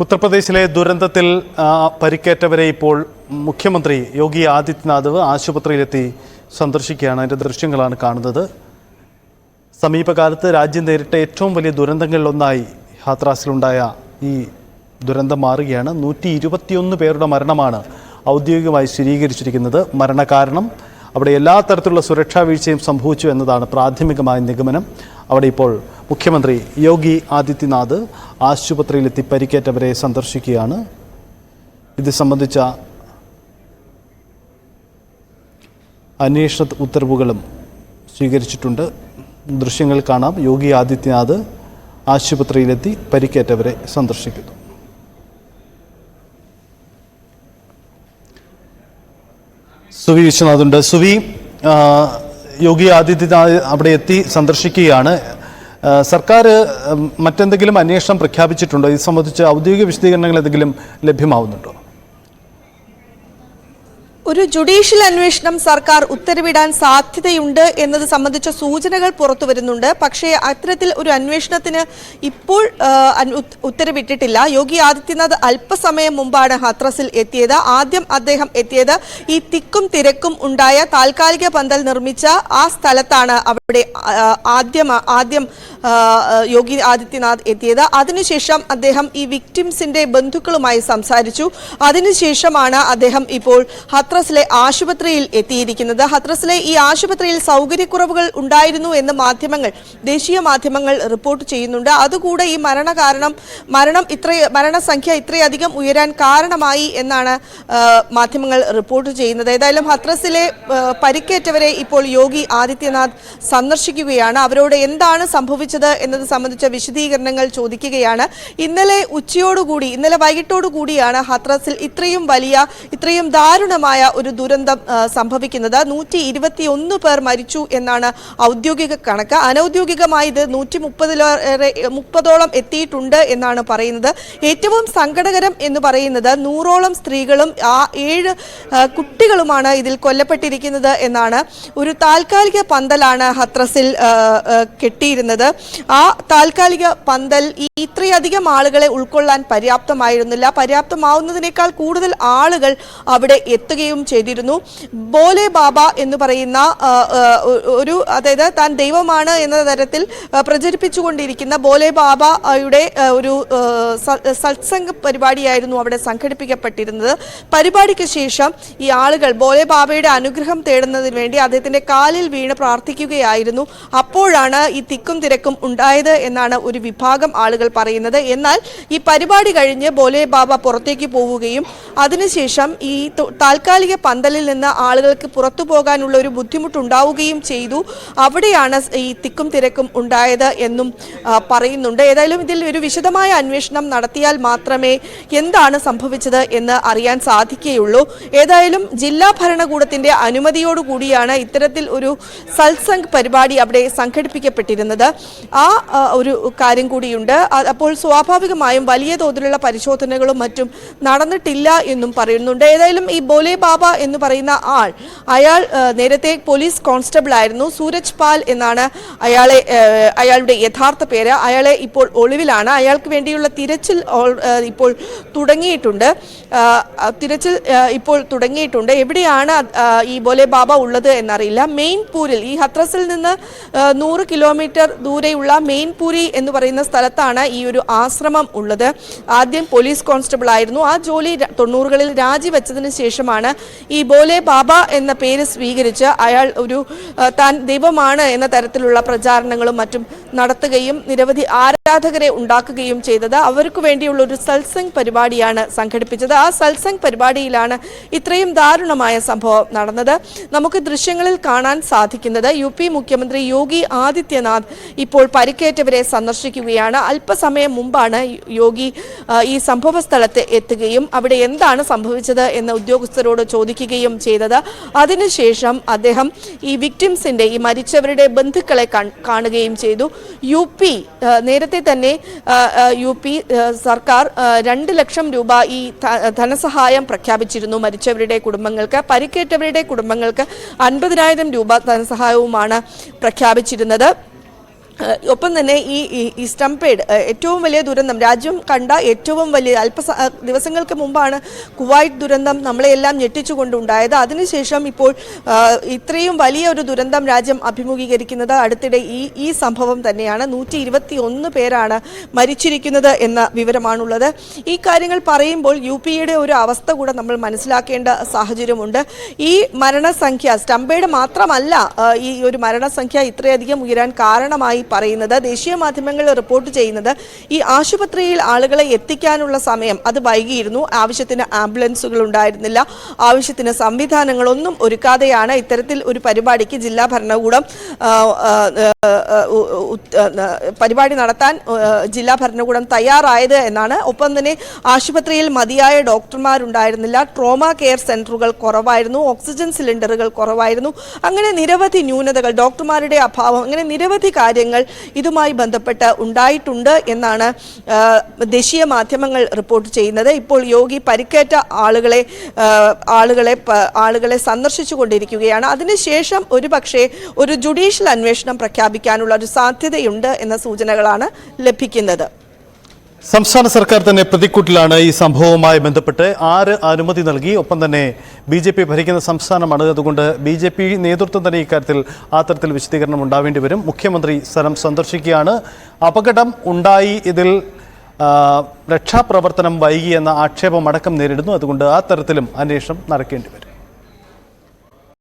ഉത്തർപ്രദേശിലെ ദുരന്തത്തിൽ പരിക്കേറ്റവരെ ഇപ്പോൾ മുഖ്യമന്ത്രി യോഗി ആദിത്യനാഥ് ആശുപത്രിയിലെത്തി സന്ദർശിക്കുകയാണ്. അതിൻ്റെ ദൃശ്യങ്ങളാണ് കാണുന്നത്. സമീപകാലത്ത് രാജ്യം നേരിട്ട ഏറ്റവും വലിയ ദുരന്തങ്ങളിലൊന്നായി ഹാത്രാസിലുണ്ടായ ഈ ദുരന്തം മാറുകയാണ്. 121 പേരുടെ മരണമാണ് ഔദ്യോഗികമായി സ്ഥിരീകരിച്ചിരിക്കുന്നത്. മരണകാരണം അവിടെ എല്ലാ തരത്തിലുള്ള സുരക്ഷാ വീഴ്ചയും സംഭവിച്ചു എന്നതാണ് പ്രാഥമികമായ നിഗമനം. അവിടെ ഇപ്പോൾ മുഖ്യമന്ത്രി യോഗി ആദിത്യനാഥ് ആശുപത്രിയിലെത്തി പരിക്കേറ്റവരെ സന്ദർശിക്കുകയാണ്. ഇത് സംബന്ധിച്ച അന്വേഷണ ഉത്തരവുകളും സ്വീകരിച്ചിട്ടുണ്ട്. ദൃശ്യങ്ങൾ കാണാം. യോഗി ആദിത്യനാഥ് ആശുപത്രിയിലെത്തി പരിക്കേറ്റവരെ സന്ദർശിക്കുന്നു. സുവി വിശ്വനാഥുണ്ട്. സുവി, യോഗി ആദിത്യനാഥ് അവിടെ എത്തി സന്ദർശിക്കുകയാണ്. സർക്കാർ മറ്റെന്തെങ്കിലും അന്വേഷണം പ്രഖ്യാപിച്ചിട്ടുണ്ടോ? ഇത് സംബന്ധിച്ച് ഔദ്യോഗിക വിശദീകരണങ്ങൾ എന്തെങ്കിലും ലഭ്യമാവുന്നുണ്ടോ? ഒരു ജുഡീഷ്യൽ അന്വേഷണം സർക്കാർ ഉത്തരവിടാൻ സാധ്യതയുണ്ട് എന്നത് സംബന്ധിച്ച സൂചനകൾ പുറത്തു വരുന്നുണ്ട്. പക്ഷേ അത്തരത്തിൽ ഒരു അന്വേഷണത്തിന് ഇപ്പോൾ ഉത്തരവിട്ടിട്ടില്ല. യോഗി ആദിത്യനാഥ് അല്പസമയം മുമ്പാണ് ഹാത്രസിൽ എത്തിയത്. ആദ്യം അദ്ദേഹം എത്തിയത് ഈ തിക്കും തിരക്കും ഉണ്ടായ താൽക്കാലിക പന്തൽ നിർമ്മിച്ച ആ സ്ഥലത്താണ്. അവിടെ ആദ്യം യോഗി ആദിത്യനാഥ് എത്തിയത്. അതിനുശേഷം അദ്ദേഹം ഈ വിക്ടിംസിന്റെ ബന്ധുക്കളുമായി സംസാരിച്ചു. അതിനുശേഷമാണ് അദ്ദേഹം ഇപ്പോൾ ഹാത്രസിലെ ആശുപത്രിയിൽ എത്തിയിരിക്കുന്നത്. ഹാത്രസിലെ ഈ ആശുപത്രിയിൽ സൗകര്യക്കുറവുകൾ ഉണ്ടായിരുന്നു എന്ന് ദേശീയ മാധ്യമങ്ങൾ റിപ്പോർട്ട് ചെയ്യുന്നുണ്ട്. അതുകൂടെ ഈ മരണസംഖ്യ ഇത്രയധികം ഉയരാൻ കാരണമായി എന്നാണ് മാധ്യമങ്ങൾ റിപ്പോർട്ട് ചെയ്യുന്നത്. ഏതായാലും ഹാത്രസിലെ പരിക്കേറ്റവരെ ഇപ്പോൾ യോഗി ആദിത്യനാഥ് സന്ദർശിക്കുകയാണ്. അവരോട് എന്താണ് സംഭവിച്ചത് എന്നത് സംബന്ധിച്ച വിശദീകരണങ്ങൾ ചോദിക്കുകയാണ്. ഇന്നലെ വൈകിട്ടോടുകൂടിയാണ് ഹാത്രസിൽ ഇത്രയും ദാരുണമായ ഒരു ദുരന്തം സംഭവിക്കുന്നത്. 121 പേർ മരിച്ചു എന്നാണ് ഔദ്യോഗിക കണക്ക്. അനൌദ്യോഗികമായി ഇത് 130ഓളം എത്തിയിട്ടുണ്ട് എന്നാണ് പറയുന്നത്. ഏറ്റവും സങ്കടകരം എന്ന് പറയുന്നത് 100ഓളം സ്ത്രീകളും 7 കുട്ടികളുമാണ് ഇതിൽ കൊല്ലപ്പെട്ടിരിക്കുന്നത് എന്നാണ്. ഒരു താൽക്കാലിക പന്തലാണ് ഹാത്രസിൽ കെട്ടിയിരുന്നത്. ആ താൽക്കാലിക പന്തൽ ഇത്രയധികം ആളുകളെ ഉൾക്കൊള്ളാൻ പര്യാപ്തമാവുന്നതിനേക്കാൾ കൂടുതൽ ആളുകൾ അവിടെ എത്തുകയും ചെയ്തിരുന്നു. ബോലെ ബാബ എന്ന് പറയുന്ന അതായത് താൻ ദൈവമാണ് എന്ന തരത്തിൽ പ്രചരിപ്പിച്ചുകൊണ്ടിരിക്കുന്ന ബോലെ ബാബയുടെ ഒരു സത്സംഗ പരിപാടിയായിരുന്നു അവിടെ സംഘടിപ്പിക്കപ്പെട്ടിരുന്നത്. പരിപാടിക്ക് ശേഷം ഈ ആളുകൾ ബോലെ ബാബയുടെ അനുഗ്രഹം തേടുന്നതിന് വേണ്ടി അദ്ദേഹത്തിന്റെ കാലിൽ വീണ് പ്രാർത്ഥിക്കുകയായിരുന്നു. അപ്പോഴാണ് ഈ തിക്കും തിരക്കും ഉണ്ടായത് എന്നാണ് ഒരു വിഭാഗം ആളുകൾ പറയുന്നത്. എന്നാൽ ഈ പരിപാടി കഴിഞ്ഞ് ബോലെ ബാബ പുറത്തേക്ക് പോവുകയും അതിനുശേഷം ഈ താൽക്കാലിക പന്തലിൽ നിന്ന് ആളുകൾക്ക് പുറത്തു പോകാനുള്ള ഒരു ബുദ്ധിമുട്ടുണ്ടാവുകയും ചെയ്തു. അവിടെയാണ് ഈ തിക്കും തിരക്കും ഉണ്ടായത് എന്നും പറയുന്നുണ്ട്. ഏതായാലും ഇതിൽ ഒരു വിശദമായ അന്വേഷണം നടത്തിയാൽ മാത്രമേ എന്താണ് സംഭവിച്ചത് എന്ന് അറിയാൻ സാധിക്കുകയുള്ളൂ. ഏതായാലും ജില്ലാ ഭരണകൂടത്തിന്റെ അനുമതിയോടുകൂടിയാണ് ഇത്തരത്തിൽ ഒരു സത്സംഗ് പരിപാടി അവിടെ സംഘടിപ്പിക്കപ്പെട്ടിരുന്നത്. ആ ഒരു കാര്യം കൂടിയുണ്ട്. അപ്പോൾ സ്വാഭാവികമായും വലിയ തോതിലുള്ള പരിശോധനകളും മറ്റും നടന്നിട്ടില്ല എന്നും പറയുന്നുണ്ട്. ഏതായാലും ഈ ബോലെ ബാബ എന്ന് പറയുന്ന അയാൾ നേരത്തെ പോലീസ് കോൺസ്റ്റബിൾ ആയിരുന്നു. സൂരജ് പാൽ എന്നാണ് അയാളുടെ യഥാർത്ഥ പേര്. അയാളെ ഇപ്പോൾ ഒളിവിലാണ്. അയാൾക്ക് വേണ്ടിയുള്ള തിരച്ചിൽ ഇപ്പോൾ തുടങ്ങിയിട്ടുണ്ട്. എവിടെയാണ് ഈ ബോലെ ബാബ ഉള്ളത് എന്നറിയില്ല. മെയിൻപൂരിൽ, ഈ ഹാത്രസിൽ നിന്ന് 100 കിലോമീറ്റർ ദൂരെയുള്ള മെയിൻപൂരി എന്ന് പറയുന്ന സ്ഥലത്താണ് ഈ ഒരു ആശ്രമം ഉള്ളത്. ആദ്യം പോലീസ് കോൺസ്റ്റബിൾ ആയിരുന്നു. ആ ജോലി 90കളിൽ രാജിവെച്ചതിന് ശേഷമാണ് ഈ ബോലെ ബാബ എന്ന പേര് സ്വീകരിച്ച് അയാൾ താൻ ദൈവമാണ് എന്ന തരത്തിലുള്ള പ്രചാരണങ്ങളും മറ്റും നടത്തുകയും നിരവധി ആരാധകരെ ഉണ്ടാക്കുകയും ചെയ്തത്. അവർക്ക് വേണ്ടിയുള്ള ഒരു സത്സംഗ് പരിപാടിയാണ് സംഘടിപ്പിച്ചത്. ആ സത്സംഗ് പരിപാടിയിലാണ് ഇത്രയും ദാരുണമായ സംഭവം നടന്നത്. നമുക്ക് ദൃശ്യങ്ങളിൽ കാണാൻ സാധിക്കുന്നത് UP മുഖ്യമന്ത്രി യോഗി ആദിത്യനാഥ് ഇപ്പോൾ പരിക്കേറ്റവരെ സന്ദർശിക്കുകയാണ്. അല്പസമയം മുമ്പാണ് യോഗി ഈ സംഭവ സ്ഥലത്ത് എത്തുകയും അവിടെ എന്താണ് സംഭവിച്ചത് എന്ന് ഉദ്യോഗസ്ഥരോട് ചോദിക്കുകയും ചെയ്തത്. അതിനുശേഷം അദ്ദേഹം ഈ വിക്ടിംസിന്റെ, ഈ മരിച്ചവരുടെ ബന്ധുക്കളെ കാണുകയും ചെയ്തു. നേരത്തെ തന്നെ സർക്കാർ 2 ലക്ഷം രൂപ ഈ ധനസഹായം പ്രഖ്യാപിച്ചിരുന്നു മരിച്ചവരുടെ കുടുംബങ്ങൾക്ക്. പരിക്കേറ്റവരുടെ കുടുംബങ്ങൾക്ക് 50,000 രൂപ ധനസഹായവുമാണ് പ്രഖ്യാപിച്ചിരുന്നത്. ഒപ്പം തന്നെ ഈ സ്റ്റംപേഡ് ഏറ്റവും വലിയ ദുരന്തം, രാജ്യം കണ്ട ഏറ്റവും വലിയ ദിവസങ്ങൾക്ക് മുമ്പാണ് കുവൈറ്റ് ദുരന്തം നമ്മളെല്ലാം ഞെട്ടിച്ചുകൊണ്ടുണ്ടായത്. അതിനുശേഷം ഇപ്പോൾ ഇത്രയും വലിയ ഒരു ദുരന്തം രാജ്യം അഭിമുഖീകരിക്കുന്നത് അടുത്തിടെ ഈ സംഭവം തന്നെയാണ്. 121 പേരാണ് മരിച്ചിരിക്കുന്നത് എന്ന വിവരമാണുള്ളത്. ഈ കാര്യങ്ങൾ പറയുമ്പോൾ UP-യുടെ ഒരു അവസ്ഥ കൂടെ നമ്മൾ മനസ്സിലാക്കേണ്ട സാഹചര്യമുണ്ട്. ഈ മരണസംഖ്യ സ്റ്റംപേഡ് മാത്രമല്ല ഈ ഒരു മരണസംഖ്യ ഇത്രയധികം ഉയരാൻ കാരണമായി പറയുന്നത്. ദേശീയ മാധ്യമങ്ങൾ റിപ്പോർട്ട് ചെയ്യുന്നത് ഈ ആശുപത്രിയിൽ ആളുകളെ എത്തിക്കാനുള്ള സമയം അത് വൈകിയിരുന്നു. ആവശ്യത്തിന് ആംബുലൻസുകൾ ഉണ്ടായിരുന്നില്ല. ആവശ്യത്തിന് സംവിധാനങ്ങളൊന്നും ഒരുക്കാതെയാണ് ഇത്തരത്തിൽ ഒരു പരിപാടിക്ക് ജില്ലാ ഭരണകൂടം പരിപാടി നടത്താൻ ജില്ലാ ഭരണകൂടം തയ്യാറായത് എന്നാണ്. ഒപ്പം തന്നെ ആശുപത്രിയിൽ മതിയായ ഡോക്ടർമാരുണ്ടായിരുന്നില്ല. ട്രോമ കെയർ സെന്ററുകൾ കുറവായിരുന്നു. ഓക്സിജൻ സിലിണ്ടറുകൾ കുറവായിരുന്നു. അങ്ങനെ നിരവധി ന്യൂനതകൾ, ഡോക്ടർമാരുടെ അഭാവം, അങ്ങനെ നിരവധി കാര്യങ്ങൾ ഇതുമായി ബന്ധപ്പെട്ട് ഉണ്ടായിട്ടുണ്ട് എന്നാണ് ദേശീയ മാധ്യമങ്ങൾ റിപ്പോർട്ട് ചെയ്യുന്നത്. ഇപ്പോൾ യോഗി പരിക്കേറ്റ ആളുകളെ സന്ദർശിച്ചു കൊണ്ടിരിക്കുകയാണ്. അതിനുശേഷം ഒരുപക്ഷെ ഒരു ജുഡീഷ്യൽ അന്വേഷണം പ്രഖ്യാപിക്കാനുള്ള ഒരു സാധ്യതയുണ്ട് എന്ന സൂചനകളാണ് ലഭിക്കുന്നത്. സംസ്ഥാന സർക്കാർ തന്നെ പ്രതിക്കൂട്ടിലാണ് ഈ സംഭവവുമായി ബന്ധപ്പെട്ട്. 6 അനുമതി നൽകി. ഒപ്പം തന്നെ BJP ഭരിക്കുന്ന സംസ്ഥാനമാണ്. അതുകൊണ്ട് BJP നേതൃത്വം തന്നെ ഇക്കാര്യത്തിൽ ആ തരത്തിൽ വിശദീകരണം ഉണ്ടാവേണ്ടി വരും. മുഖ്യമന്ത്രി സ്ഥലം സന്ദർശിക്കുകയാണ്. അപകടം ഉണ്ടായി, ഇതിൽ രക്ഷാപ്രവർത്തനം വൈകി എന്ന ആക്ഷേപമടക്കം നേരിടുന്നു. അതുകൊണ്ട് ആ തരത്തിലും അന്വേഷണം നടക്കേണ്ടി വരും.